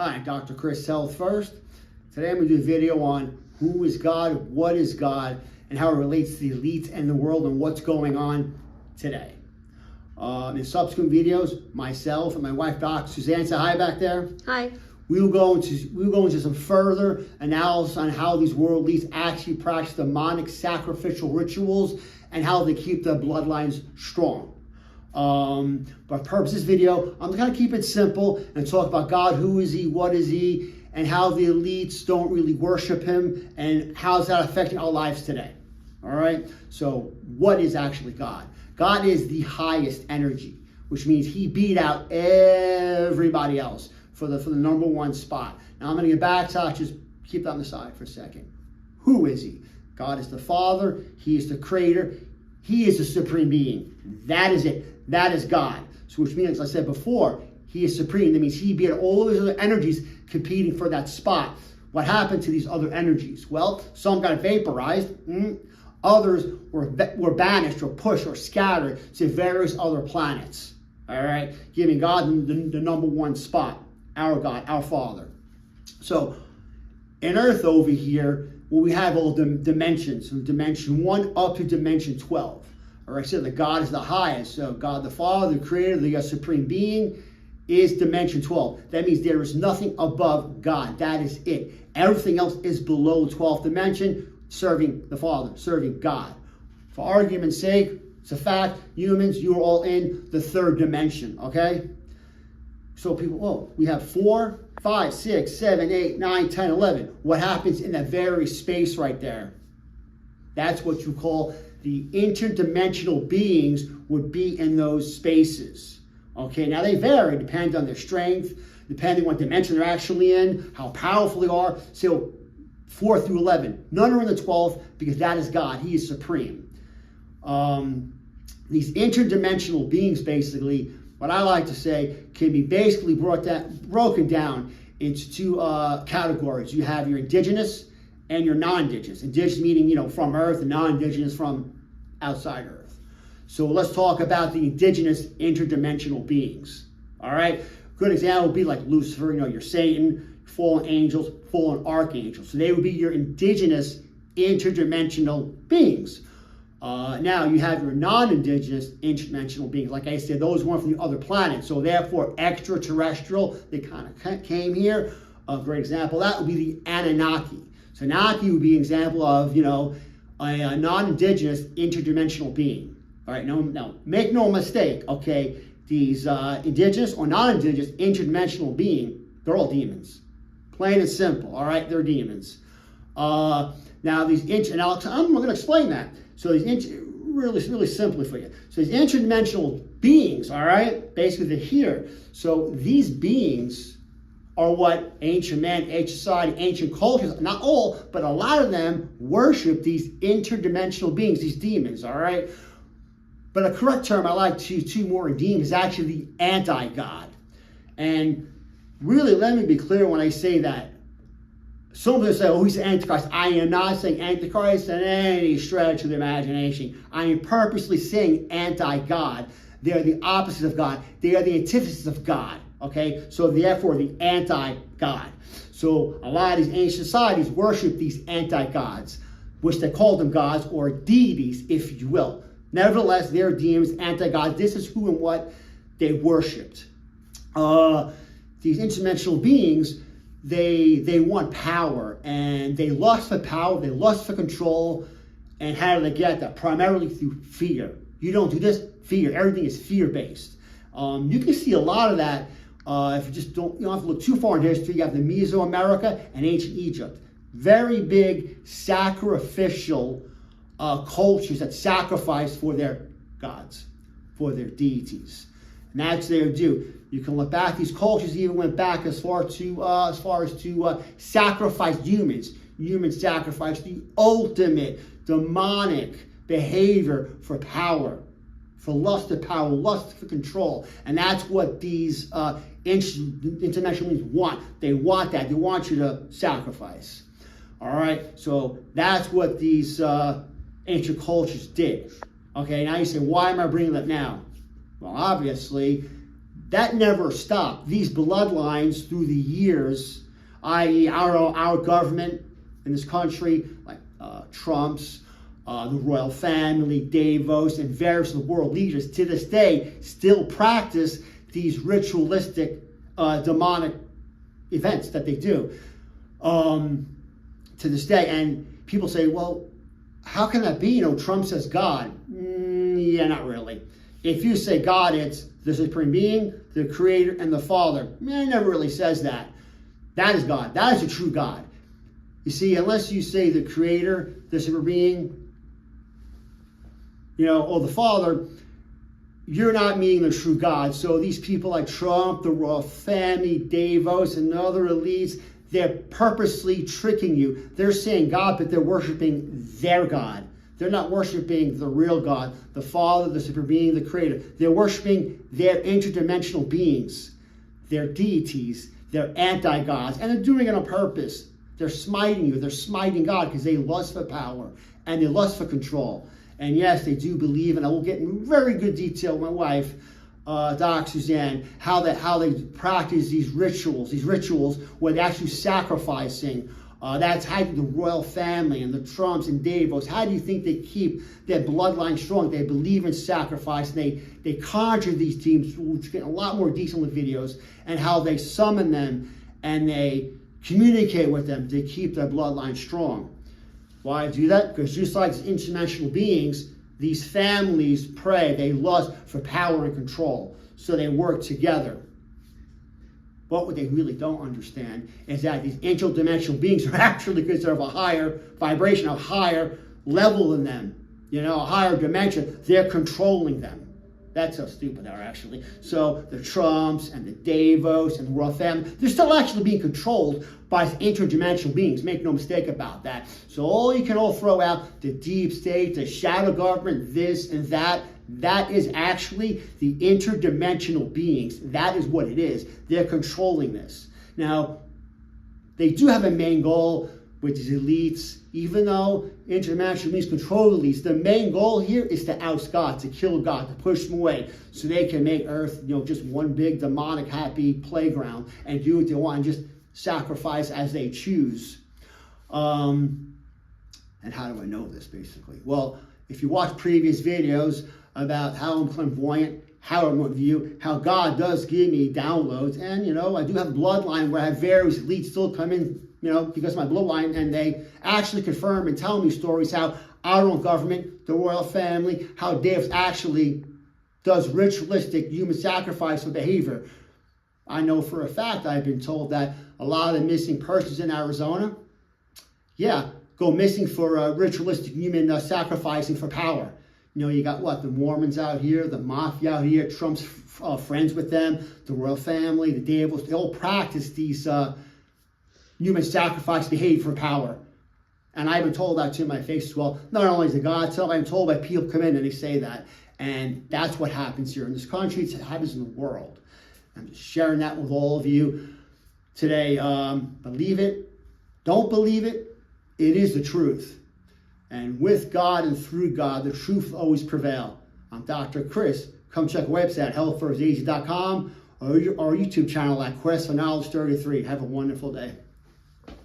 Hi, Dr. Chris Health First. Today I'm going to do a video on who is God, what is God, and how it relates to the elites and the world and what's going on today. In subsequent videos, myself and my wife, Dr. Suzanne, say hi back there. Hi. We will go into some further analysis on how these world elites actually practice demonic sacrificial rituals and how they keep their bloodlines strong. But for purpose of this video, I'm going to keep it simple and talk about God, who is he, what is he, and how the elites don't really worship him, and how is that affecting our lives today. All right, so what is actually God? God is the highest energy, which means he beat out everybody else for the number one spot. Now I'm going to get back to just keep that on the side for a second. Who is he? God is the Father. He is the Creator. He is the Supreme Being. That is it. That is God. So which means, as I said before, he is supreme. That means he beat all of his other energies competing for that spot. What happened to these other energies? Well, some got vaporized. Others were banished or pushed or scattered to various other planets. All right, giving God the number one spot. Our God, our Father. So in Earth over here, well, we have all the dimensions, from dimension 1 up to dimension 12. All right, so the God is the highest. So God the Father, the Creator, the Supreme Being, is dimension 12. That means there is nothing above God. That is it. Everything else is below 12th dimension, serving the Father, serving God. For argument's sake, it's a fact, humans, you are all in the third dimension, okay? So people, we have 4, 5, 6, 7, 8, 9, 10, 11. What happens in that very space right there? That's what you call the interdimensional beings would be in those spaces. Okay, now they vary, depending on their strength, depending on what dimension they're actually in, how powerful they are. So 4 through 11. None are in the 12th because that is God. He is supreme. These interdimensional beings, basically, what I like to say, can be basically broken down into two categories. You have your indigenous and your non-indigenous. Indigenous meaning, from Earth, and non-indigenous from outside Earth. So let's talk about the indigenous interdimensional beings. All right? Good example would be like Lucifer, your Satan, fallen angels, fallen archangels. So they would be your indigenous interdimensional beings. Now you have your non-indigenous interdimensional beings. Like I said, those weren't from the other planets. So therefore, extraterrestrial, they kind of came here. A great example of that would be the Anunnaki. So Anunnaki would be an example of, a non-indigenous interdimensional being. All right, now make no mistake, okay? These indigenous or non-indigenous interdimensional being, they're all demons. Plain and simple, all right? They're demons. Now these and I'm going to explain that. So these really simply for you. So these interdimensional beings, all right, basically they're here. So these beings are what ancient man, ancient society, ancient cultures, not all, but a lot of them worship these interdimensional beings, these demons, all right? But a correct term I like to more redeem is actually the anti-God. And really, let me be clear when I say that. Some people say, oh, he's Antichrist. I am not saying Antichrist in any stretch of the imagination. I am purposely saying anti-God. They're the opposite of God. They are the antithesis of God. Okay? So therefore, the anti-God. So a lot of these ancient societies worship these anti-gods, which they call them gods or deities, if you will. Nevertheless, they're demons, anti-gods. This is who and what they worshipped. These interdimensional beings, they want power, and they lust for power, they lust for control. And how do they get that? Primarily through fear. You don't do this, fear. Everything is fear-based. You can see a lot of that if you just don't have to look too far in history. You have the Mesoamerica and ancient Egypt. Very big sacrificial cultures that sacrifice for their gods, for their deities. And that's what they would do. You can look back. These cultures even went back as far as to sacrifice humans. Human sacrifice, the ultimate demonic behavior for power, for lust of power, lust for control. And that's what these interdimensional beings want. They want that. They want you to sacrifice. All right? So that's what these ancient cultures did. Okay, now you say, why am I bringing that now? Well, obviously, that never stopped. These bloodlines through the years, i.e. our government in this country, like Trump's, the royal family, Davos, and various of the world leaders to this day still practice these ritualistic demonic events that they do to this day. And people say, well, how can that be? Trump says God. Yeah, not really. If you say God, it's the supreme being, the creator, and the Father. He never really says that. That is God. That is the true God. You see, unless you say the creator, the supreme being, or the Father, you're not meeting the true God. So these people like Trump, the royal family, Davos, and other elites, they're purposely tricking you. They're saying God, but they're worshiping their God. They're not worshiping the real God, the Father, the supreme being, the creator. They're worshiping their interdimensional beings, their deities, their anti-gods, and they're doing it on purpose. They're smiting you. They're smiting God because they lust for power and they lust for control. And yes, they do believe, and I will get in very good detail with my wife, Doc Suzanne, how they practice these rituals where they're actually sacrificing. That's how the royal family and the Trumps and Davos, how do you think they keep their bloodline strong? They believe in sacrifice. They conjure these demons, which get a lot more detail in the videos, and how they summon them and they communicate with them to keep their bloodline strong. Why do that? Because just like interdimensional beings, these families pray, they lust for power and control. So they work together. But what they really don't understand is that these interdimensional beings are actually considered of a higher vibration, a higher level than them, a higher dimension. They're controlling them. That's how stupid they are, actually. So the Trumps and the Davos and the royal family, they're still actually being controlled by interdimensional beings. Make no mistake about that. So you can all throw out the deep state, the shadow government, this and that. That is actually the interdimensional beings. That is what it is. They're controlling this. Now, they do have a main goal with these elites. Even though interdimensional beings control the elites, the main goal here is to oust God, to kill God, to push them away, so they can make Earth, just one big demonic happy playground and do what they want and just sacrifice as they choose. And how do I know this, basically? Well, if you watch previous videos about how I'm clairvoyant, how I'm with you, how God does give me downloads, and I do have a bloodline where I have various elites still come in, because of my bloodline, and they actually confirm and tell me stories how our own government, the royal family, how Davos actually does ritualistic human sacrifice of behavior. I know for a fact, I've been told that a lot of the missing persons in Arizona, go missing for ritualistic human sacrificing for power. You got what? The Mormons out here, the mafia out here, Trump's friends with them, the royal family, the Davos, they all practice these human sacrifice behavior for power. And I've been told that to my face as well. Not only is it God, so I'm told by people come in and they say that. And that's what happens here in this country. It happens in the world. I'm just sharing that with all of you today. Believe it. Don't believe it. It is the truth. And with God and through God, the truth will always prevail. I'm Dr. Chris. Come check our website at healthfirstasy.com or our YouTube channel at Quest for Knowledge 33. Have a wonderful day.